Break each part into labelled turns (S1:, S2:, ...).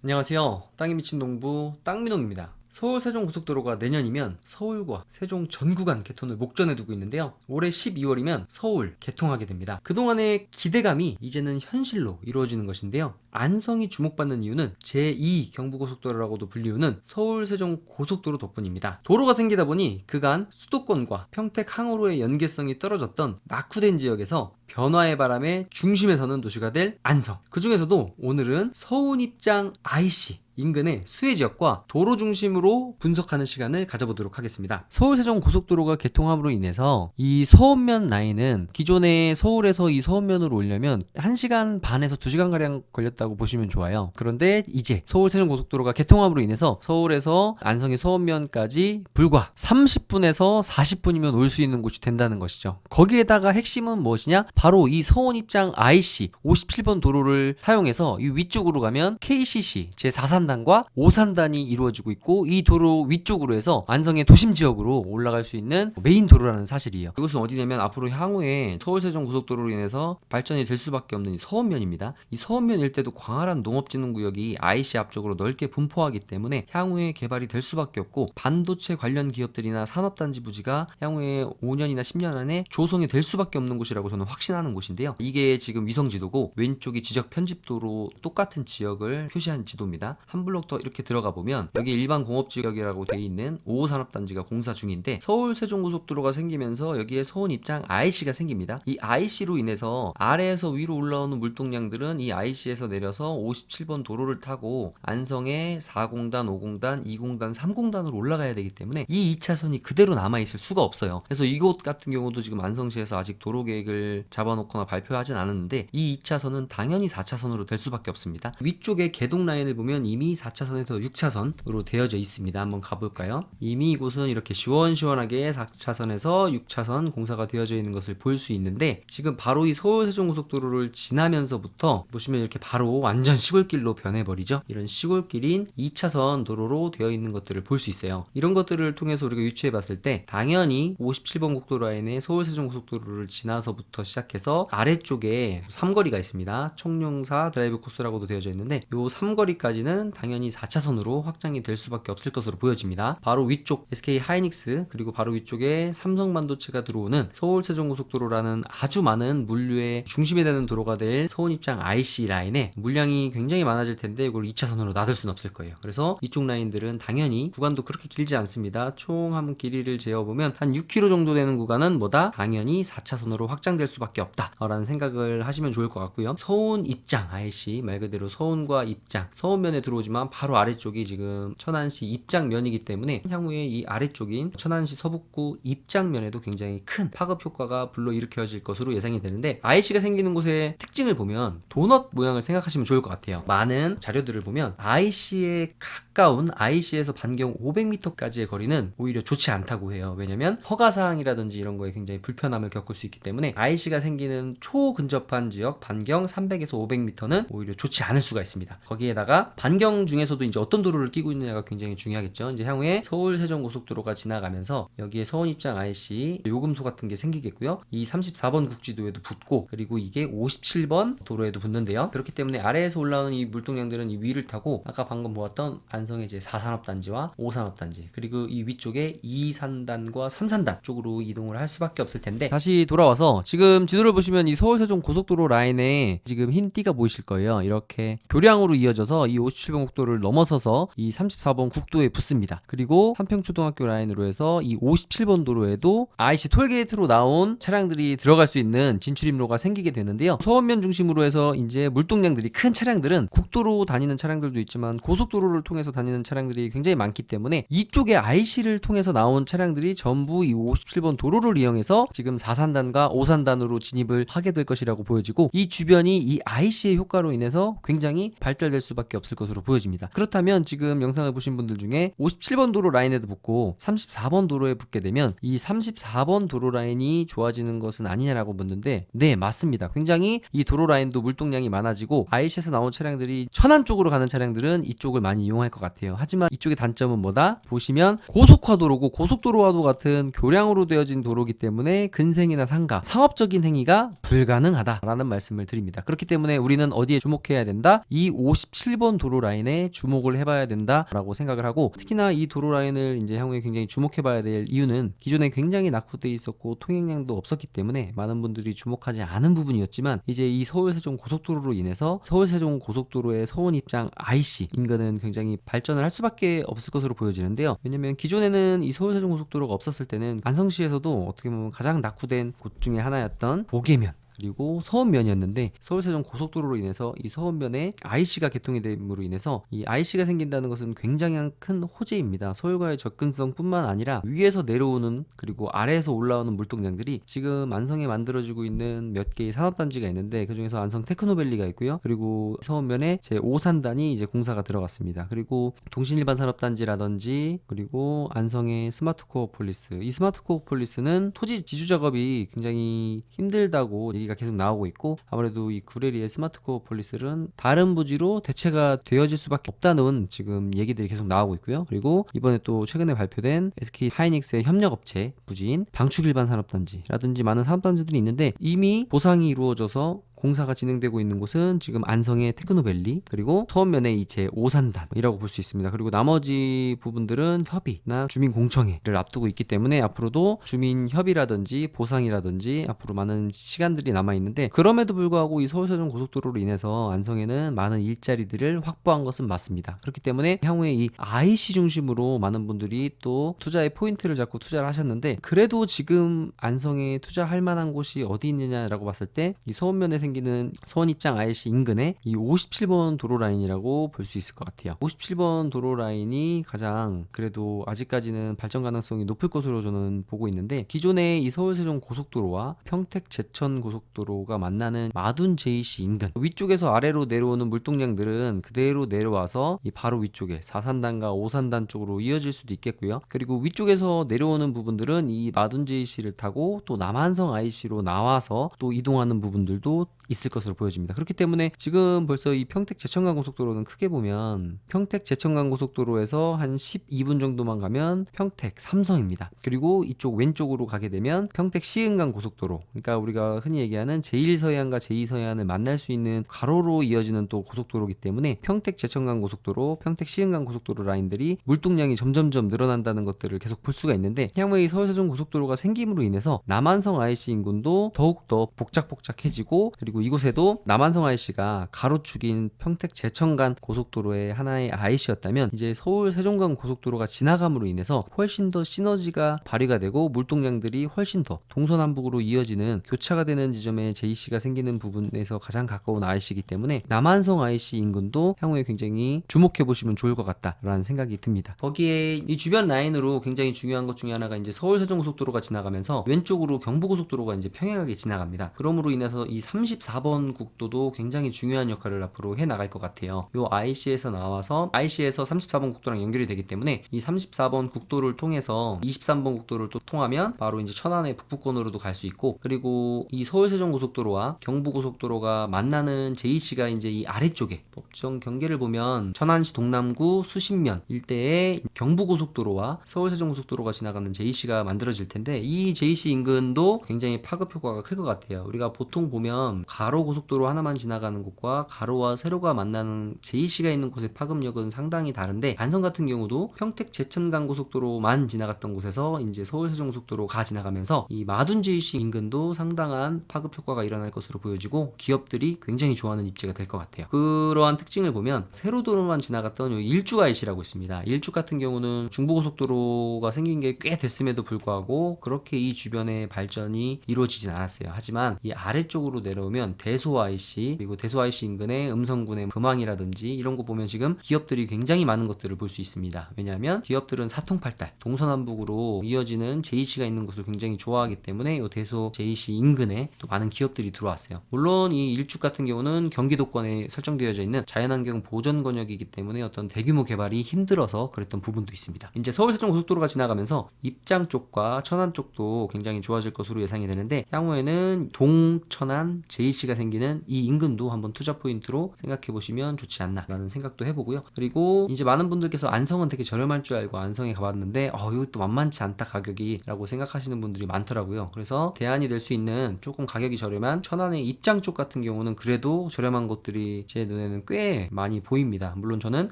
S1: 안녕하세요. 땅이 미친 농부 땅민홍입니다. 서울 세종고속도로가 내년이면 서울과 세종 전 구간 개통을 목전에 두고 있는데요. 올해 12월이면 서울 개통하게 됩니다. 그동안의 기대감이 이제는 현실로 이루어지는 것인데요. 안성이 주목받는 이유는 제2 경부고속도로라고도 불리우는 서울 세종 고속도로 덕분입니다. 도로가 생기다 보니 그간 수도권과 평택 항으로의 연계성이 떨어졌던 낙후된 지역에서 변화의 바람에 중심에 서는 도시가 될 안성. 그 중에서도 오늘은 서운 입장 IC 인근의 수혜 지역과 도로 중심으로 분석하는 시간을 가져보도록 하겠습니다. 서울 세종 고속도로가 개통함으로 인해서 이 서운면 라인은 기존에 서울에서 이 서운면으로 오려면 1시간 반에서 2시간 가량 걸렸다고 보시면 좋아요. 그런데 이제 서울 세종 고속도로가 개통함으로 인해서 서울에서 안성의 서운면까지 불과 30분에서 40분이면 올 수 있는 곳이 된다는 것이죠. 거기에다가 핵심은 무엇이냐? 바로 이 서운 입장 IC 57번 도로를 사용해서 이 위쪽으로 가면 KCC 제4산단과 5산단이 이루어지고 있고, 이 도로 위쪽으로 해서 안성의 도심 지역으로 올라갈 수 있는 메인 도로라는 사실이에요. 이것은 어디냐면 앞으로 향후에 서울 세종 고속도로로 인해서 발전이 될 수밖에 없는 이 서운면입니다. 이 서운면 일대도 광활한 농업진흥구역이 IC 앞쪽으로 넓게 분포하기 때문에 향후에 개발이 될 수밖에 없고, 반도체 관련 기업들이나 산업단지 부지가 향후에 5년이나 10년 안에 조성이 될 수밖에 없는 곳이라고 저는 확신하는 곳인데요. 이게 지금 위성지도고 왼쪽이 지적 편집도로 똑같은 지역을 표시한 지도입니다. 한 블록 더 이렇게 들어가 보면 여기 일반 공업지역이라고 되어 있는 5호 산업단지가 공사 중인데, 서울 세종고속도로가 생기면서 여기에 서운 입장 IC가 생깁니다. 이 IC로 인해서 아래에서 위로 올라오는 물동량들은 이 IC에서 내려서 57번 도로를 타고 안성의 4공단, 5공단, 2공단, 3공단으로 올라가야 되기 때문에 이 2차선이 그대로 남아있을 수가 없어요. 그래서 이곳 같은 경우도 지금 안성시에서 아직 도로 계획을 잡아놓거나 발표하진 않았는데, 이 2차선은 당연히 4차선으로 될 수밖에 없습니다. 위쪽에 개동 라인을 보면 이미 4차선에서 6차선으로 되어져 있습니다. 한번 가볼까요? 이미 이곳은 이렇게 시원시원하게 4차선에서 6차선 공사가 되어져 있는 것을 볼 수 있는데, 지금 바로 이 서울 세종고속도로를 지나면서부터 보시면 이렇게 바로 완전 시골길로 변해버리죠. 이런 시골길인 2차선 도로로 되어 있는 것들을 볼 수 있어요. 이런 것들을 통해서 우리가 유추해 봤을 때 당연히 57번 국도 라인의 서울 세종고속도로를 지나서부터 시작해서 아래쪽에 3거리가 있습니다. 청룡사 드라이브 코스라고도 되어져 있는데, 이 3거리까지는 당연히 4차선으로 확장이 될 수밖에 없을 것으로 보여집니다. 바로 위쪽 SK 하이닉스, 그리고 바로 위쪽에 삼성반도체가 들어오는 서울 세종고속도로라는 아주 많은 물류의 중심이 되는 도로가 될 서운 입장 IC 라인에 물량이 굉장히 많아질 텐데 이걸 2차선으로 놔둘 수는 없을 거예요. 그래서 이쪽 라인들은 당연히 구간도 그렇게 길지 않습니다. 총 한 길이를 재어보면 한 6km 정도 되는 구간은 뭐다? 당연히 4차선으로 확장될 수밖에 없다 라는 생각을 하시면 좋을 것 같고요. 서운 입장 IC 말 그대로 서운과 입장, 서운면에 들어오지만 바로 아래쪽이 지금 천안시 입장면이기 때문에 향후에 이 아래쪽인 천안시 서북구 입장면에도 굉장히 큰 파급 효과가 불러일으켜질 것으로 예상이 되는데, IC가 생기는 곳의 특징을 보면 도넛 모양을 생각하시면 좋을 것 같아요. 많은 자료들을 보면 IC에 가까운 IC에서 반경 500m까지의 거리는 오히려 좋지 않다고 해요. 왜냐면 허가사항이라든지 이런 거에 굉장히 불편함을 겪을 수 있기 때문에 IC가 생기는 초근접한 지역 반경 300에서 500m는 오히려 좋지 않을 수가 있습니다. 거기에다가 반경 중에서도 이제 어떤 도로를 끼고 있느냐가 굉장히 중요하겠죠. 이제 향후에 서울 세종고속도로가 지나가면서 여기에 서운 입장 IC 요금소 같은 게 생기겠고요. 이 34번 국지도에도 붙고, 그리고 이게 57번 도로에도 붙는데요. 그렇기 때문에 아래에서 올라오는 이 물동량들은 이 위를 타고 아까 방금 보았던 안성의 제 4산업단지와 5산업단지, 그리고 이 위쪽에 2산단과 3산단 쪽으로 이동을 할 수밖에 없을 텐데, 다시 돌아와서 지금 지도를 보시면 이 서울 세종 고속도로 라인에 지금 흰 띠가 보이실 거예요. 이렇게 교량으로 이어져서 이 57번 국도를 넘어서서 이 34번 국도에 붙습니다. 그리고 삼평초등학교 라인으로 해서 이 57번 도로에도 IC 톨게이트로 나온 차량들이 들어갈 수 있는 진출입로가 생기게 되는데요. 서운면 중심으로 해서 이제 물동량들이 큰 차량들은 국도로 다니는 차량들도 있지만 고속도로를 통해서 다니는 차량들이 굉장히 많기 때문에 이쪽에 IC를 통해서 나온 차량들이 전부 이 57번 도로를 이용해서 지금 4산단과 5산단으로 진입을 하게 될 것이라고 보여지고, 이 주변이 이 IC의 효과로 인해서 굉장히 발달될 수밖에 없을 것으로 보여집니다. 그렇다면 지금 영상을 보신 분들 중에 57번 도로 라인에도 붙고 34번 도로에 붙게 되면 이 34번 도로 라인이 좋아지는 것은 아니냐라고 묻는데, 네, 맞습니다. 굉장히 이 도로 라인도 물동량이 많아지고 IC에서 나온 차량들이 천안 쪽으로 가는 차량들은 이쪽을 많이 이용할 것 같아요. 하지만 이쪽의 단점은 뭐다? 보시면 고속화도로고, 고속도로와도 같은 교량으로 되어진 도로기 때문에 근생이나 상가, 상업적인 행위가 불가능하다라는 말씀을 드립니다. 그렇기 때문에 우리는 어디에 주목해야 된다? 이 57번 도로 라인에 주목을 해봐야 된다라고 생각을 하고, 특히나 이 도로 라인을 이제 향후에 굉장히 주목해봐야 될 이유는 기존에 굉장히 낙후돼 있었고 통행량도 없었기 때문에 많은 분들이 주목하지 않은 부분이었지만, 이제 이 서울 세종 고속도로로 인해서 서울 세종 고속도로의 서원 입장 IC 인근은 굉장히 발전을 할 수밖에 없을 것으로 보여지는데요. 왜냐면 기존에는 이 서울 세종 고속도로가 없었을 때는 안성시에서도 어떻게 보면 가장 낙후된 곳 중에 하나였던 보계면 그리고 서원면이었는데, 서울 세종 고속도로로 인해서 이 서원면에 IC가 개통이 됨으로 인해서 이 IC가 생긴다는 것은 굉장히 큰 호재입니다. 서울과의 접근성뿐만 아니라 위에서 내려오는 그리고 아래에서 올라오는 물동량들이 지금 안성에 만들어지고 있는 몇 개의 산업단지가 있는데, 그중에서 안성 테크노밸리가 있고요. 그리고 서원면에 제 5산단이 이제 공사가 들어갔습니다. 그리고 동신일반 산업단지라든지 그리고 안성의 스마트코어 폴리스, 이 스마트코어 폴리스는 토지 지주 작업이 굉장히 힘들다고 얘기가 계속 나오고 있고, 아무래도 이 구레리의 스마트코어 폴리스는 다른 부지로 대체가 되어질 수밖에 없다는 지금 얘기들이 계속 나오고 있고요. 그리고 이번에 또 최근에 발표된 SK 하이닉스의 협력업체 부지인 방축일반산업단지라든지 많은 산업단지들이 있는데, 이미 보상이 이루어져서 공사가 진행되고 있는 곳은 지금 안성의 테크노밸리 그리고 서원면의 이제 5산단이라고 볼 수 있습니다. 그리고 나머지 부분들은 협의나 주민공청회를 앞두고 있기 때문에 앞으로도 주민협의라든지 보상이라든지 앞으로 많은 시간들이 남아있는데, 그럼에도 불구하고 이 서울세종 고속도로로 인해서 안성에는 많은 일자리들을 확보한 것은 맞습니다. 그렇기 때문에 향후에 이 IC 중심으로 많은 분들이 또 투자의 포인트를 잡고 투자를 하셨는데, 그래도 지금 안성에 투자할 만한 곳이 어디 있느냐라고 봤을 때 이 서원면에 생기는 서원 입장 IC 인근에 이 57번 도로 라인이라고 볼 수 있을 것 같아요. 57번 도로 라인이 가장 그래도 아직까지는 발전 가능성이 높을 것으로 저는 보고 있는데, 기존의 이 서울 세종 고속도로와 평택 제천 고속도로가 만나는 마둔 JC 인근 위쪽에서 아래로 내려오는 물동량들은 그대로 내려와서 이 바로 위쪽에 4산단과 5산단 쪽으로 이어질 수도 있겠고요. 그리고 위쪽에서 내려오는 부분들은 이 마둔 JC를 타고 또 남한성 IC로 나와서 또 이동하는 부분들도 있을 것으로 보여집니다. 그렇기 때문에 지금 벌써 이 평택 제천간 고속도로는 크게 보면 평택 제천간 고속도로에서 한 12분 정도만 가면 평택 삼성입니다. 그리고 이쪽 왼쪽으로 가게 되면 평택 시흥간 고속도로, 그러니까 우리가 흔히 얘기하는 제1서해안과 제2서해안을 만날 수 있는 가로로 이어지는 또 고속도로이기 때문에 평택 제천간 고속도로, 평택 시흥간 고속도로 라인들이 물동량이 점점점 늘어난다는 것들을 계속 볼 수가 있는데, 향후에 서울세종 고속도로가 생김으로 인해서 남한성 IC 인근도 더욱더 복작복작해지고, 그리고 이곳에도 남한성 IC가 가로축인 평택 제천간 고속도로의 하나의 IC였다면 이제 서울 세종간 고속도로가 지나감으로 인해서 훨씬 더 시너지가 발휘가 되고 물동량들이 훨씬 더 동서남북으로 이어지는 교차가 되는 지점에 JC가 생기는 부분에서 가장 가까운 IC이기 때문에 남한성 IC 인근도 향후에 굉장히 주목해 보시면 좋을 것 같다라는 생각이 듭니다. 거기에 이 주변 라인으로 굉장히 중요한 것 중에 하나가 이제 서울 세종 고속도로가 지나가면서 왼쪽으로 경부 고속도로가 이제 평행하게 지나갑니다. 그러므로 인해서 이 34번 국도도 굉장히 중요한 역할을 앞으로 해 나갈 것 같아요. 요 IC에서 나와서 IC에서 34번 국도랑 연결이 되기 때문에 이 34번 국도를 통해서 23번 국도를 또 통하면 바로 이제 천안의 북부권으로도 갈 수 있고, 그리고 이 서울 세종 고속도로와 경부 고속도로가 만나는 JC가 이제 이 아래쪽에 법정 경계를 보면 천안시 동남구 수신면 일대에 경부 고속도로와 서울 세종 고속도로가 지나가는 JC가 만들어질 텐데, 이 JC 인근도 굉장히 파급 효과가 클 것 같아요. 우리가 보통 보면 가로 고속도로 하나만 지나가는 곳과 가로와 세로가 만나는 JC가 있는 곳의 파급력은 상당히 다른데, 안성 같은 경우도 평택 제천간 고속도로만 지나갔던 곳에서 이제 서울 세종 고속도로가 지나가면서 이 마둔 JC 인근도 상당한 파급 효과가 일어날 것으로 보여지고 기업들이 굉장히 좋아하는 입지가 될 것 같아요. 그러한 특징을 보면 세로도로만 지나갔던 요 일주 IC라고 있습니다. 일주 같은 경우는 중부고속도로가 생긴 게 꽤 됐음에도 불구하고 그렇게 이 주변에 발전이 이루어지진 않았어요. 하지만 이 아래쪽으로 내려오면 대소 IC 그리고 대소 IC 인근의 음성군의 금왕이라든지 이런 거 보면 지금 기업들이 굉장히 많은 것들을 볼 수 있습니다. 왜냐하면 기업들은 사통팔달 동서남북으로 이어지는 JC가 있는 곳을 굉장히 좋아하기 때문에 이 대소 JC 인근에 또 많은 기업들이 들어왔어요. 물론 이 일축 같은 경우는 경기도권에 설정되어져 있는 자연환경 보전 권역이기 때문에 어떤 대규모 개발이 힘들어서 그랬던 부분도 있습니다. 이제 서울 세종 고속도로가 지나가면서 입장 쪽과 천안 쪽도 굉장히 좋아질 것으로 예상이 되는데, 향후에는 동천안 JC AC가 생기는 이 인근도 한번 투자 포인트로 생각해 보시면 좋지 않나 라는 생각도 해보고요. 그리고 이제 많은 분들께서 안성은 되게 저렴할 줄 알고 안성에 가봤는데 이것도 만만치 않다 가격이 라고 생각하시는 분들이 많더라고요. 그래서 대안이 될 수 있는 조금 가격이 저렴한 천안의 입장 쪽 같은 경우는 그래도 저렴한 곳들이 제 눈에는 꽤 많이 보입니다. 물론 저는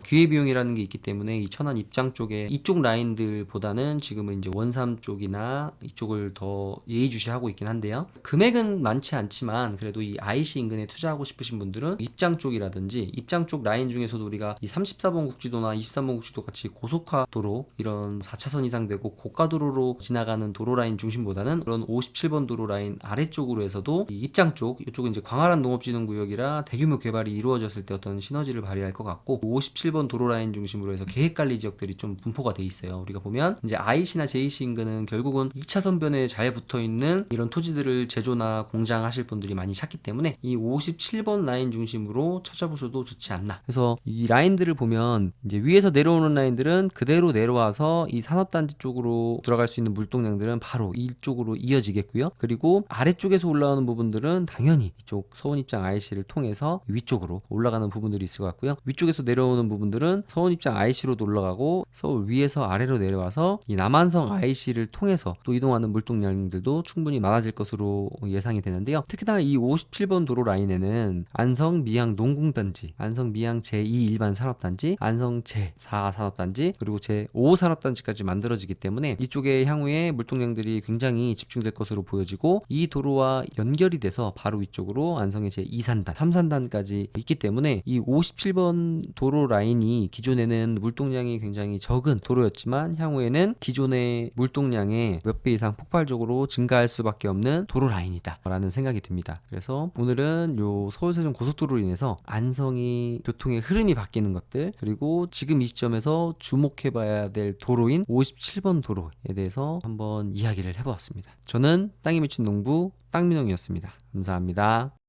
S1: 기회비용이라는 게 있기 때문에 이 천안 입장 쪽에 이쪽 라인들보다는 지금은 이제 원삼 쪽이나 이쪽을 더 예의주시하고 있긴 한데요. 금액은 많지 않지만 그래도 이 IC 인근에 투자하고 싶으신 분들은 입장 쪽이라든지 입장 쪽 라인 중에서도 우리가 이 34번 국지도나 23번 국지도 같이 고속화 도로 이런 4차선 이상 되고 고가도로로 지나가는 도로 라인 중심보다는 그런 57번 도로 라인 아래쪽으로 해서도 이 입장 쪽 이쪽은 이제 광활한 농업진흥구역이라 대규모 개발이 이루어졌을 때 어떤 시너지를 발휘할 것 같고 57번 도로 라인 중심으로 해서 계획관리 지역들이 좀 분포가 돼 있어요. 우리가 보면 이제 IC나 JC 인근은 결국은 2차선변에 잘 붙어 있는 이런 토지들을 제조나 공장하실 분들이 많이 찾기 때문에 이 57번 라인 중심으로 찾아보셔도 좋지 않나. 그래서 이 라인들을 보면 이제 위에서 내려오는 라인들은 그대로 내려와서 이 산업단지 쪽으로 들어갈 수 있는 물동량들은 바로 이쪽으로 이어지겠고요. 그리고 아래쪽에서 올라오는 부분들은 당연히 이쪽 서원입장 IC를 통해서 위쪽으로 올라가는 부분들이 있을 것 같고요. 위쪽에서 내려오는 부분들은 서원입장 IC로도 올라가고 서울 위에서 아래로 내려와서 이 남한성 IC를 통해서 또 이동하는 물동량들도 충분히 많아질 것으로 예상이 되는데요. 특히나 이 57번 도로 라인에는 안성 미양 농공단지, 안성 미양 제2 일반 산업단지, 안성 제4 산업단지, 그리고 제5 산업단지까지 만들어지기 때문에 이쪽에 향후에 물동량들이 굉장히 집중될 것으로 보여지고 이 도로와 연결이 돼서 바로 위쪽으로 안성의 제2산단, 3산단까지 있기 때문에 이 57번 도로 라인이 기존에는 물동량이 굉장히 적은 도로였지만 향후에는 기존의 물동량의 몇 배 이상 폭발적으로 증가할 수밖에 없는 도로 라인이다 라는 생각이 듭니다. 그래서 오늘은 요 서울세종 고속도로로 인해서 안성이 교통의 흐름이 바뀌는 것들, 그리고 지금 이 시점에서 주목해봐야 될 도로인 57번 도로에 대해서 한번 이야기를 해보았습니다. 저는 땅이 맺힌 농부 땅민홍이었습니다. 감사합니다.